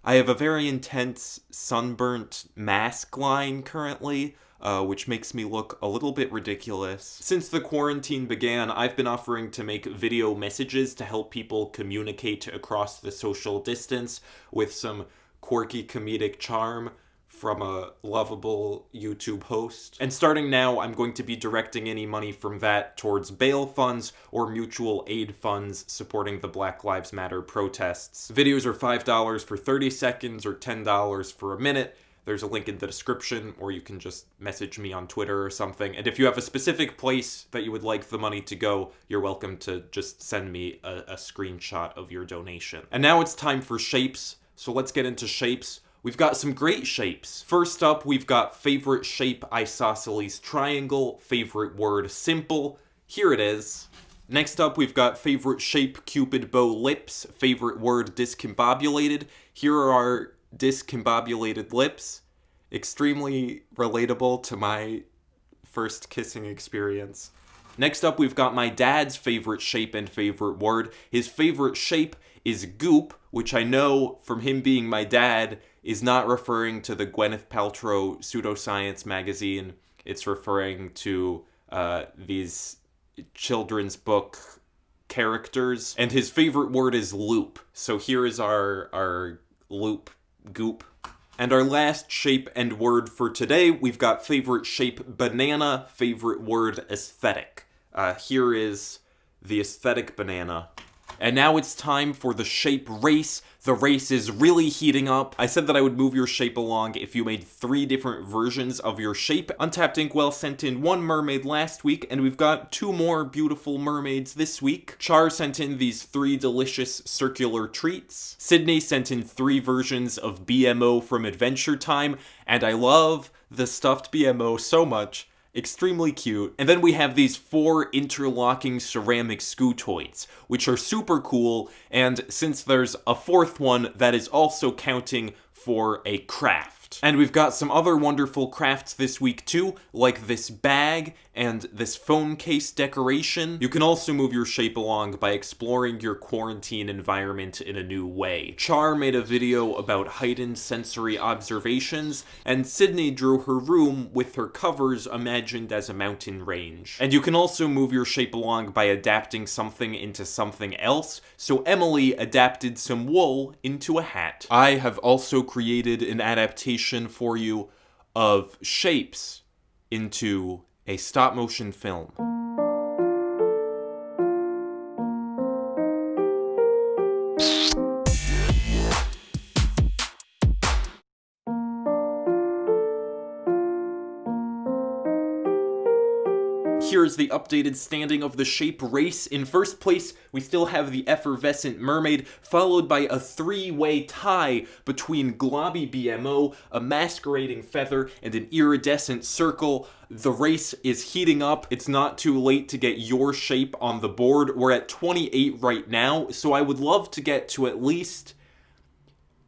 I have a very intense sunburnt mask line currently, which makes me look a little bit ridiculous. Since the quarantine began, I've been offering to make video messages to help people communicate across the social distance with some quirky comedic charm from a lovable YouTube host. And starting now, I'm going to be directing any money from that towards bail funds or mutual aid funds supporting the Black Lives Matter protests. Videos are $5 for 30 seconds or $10 for a minute. There's a link in the description, or you can just message me on Twitter or something. And if you have a specific place that you would like the money to go, you're welcome to just send me a screenshot of your donation. And now it's time for shapes, so let's get into shapes. We've got some great shapes. First up, we've got favorite shape isosceles triangle, favorite word simple. Here it is. Next up, we've got favorite shape cupid bow lips, favorite word discombobulated. Here are our discombobulated lips. Extremely relatable to my first kissing experience. Next up, we've got my dad's favorite shape and favorite word. His favorite shape is goop, which I know from him being my dad is not referring to the Gwyneth Paltrow pseudoscience magazine. It's referring to these children's book characters. And his favorite word is loop. So here is our loop goop. And our last shape and word for today, we've got favorite shape banana, favorite word aesthetic. Here is the aesthetic banana. And now it's time for the shape race. The race is really heating up. I said that I would move your shape along if you made 3 different versions of your shape. Untapped Inkwell sent in 1 mermaid last week, and we've got 2 more beautiful mermaids this week. Char sent in these 3 delicious circular treats. Sydney sent in 3 versions of BMO from Adventure Time, and I love the stuffed BMO so much. Extremely cute. And then we have these 4 interlocking ceramic Scootoids, which are super cool, and since there's a 4th one, that is also counting for a craft. And we've got some other wonderful crafts this week too, like this bag and this phone case decoration. You can also move your shape along by exploring your quarantine environment in a new way. Char made a video about heightened sensory observations, and Sydney drew her room with her covers imagined as a mountain range. And you can also move your shape along by adapting something into something else, so Emily adapted some wool into a hat. I have also created an adaptation for you of shapes into a stop-motion film. Here's the updated standing of the shape race. In first place, we still have the effervescent mermaid, followed by a 3-way tie between Globby BMO, a masquerading feather, and an iridescent circle. The race is heating up. It's not too late to get your shape on the board. We're at 28 right now, so I would love to get to at least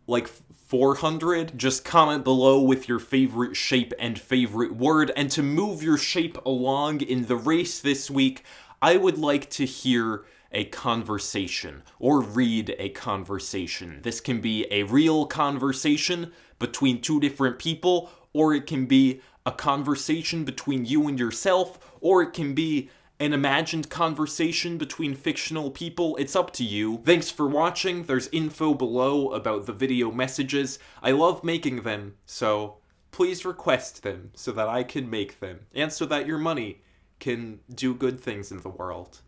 like 400. Just comment below with your favorite shape and favorite word. And to move your shape along in the race this week, I would like to hear a conversation or read a conversation. This can be a real conversation between 2 different people, or it can be a conversation between you and yourself, or it can be an imagined conversation between fictional people. It's up to you. Thanks for watching. There's info below about the video messages. I love making them, so please request them so that I can make them, and so that your money can do good things in the world.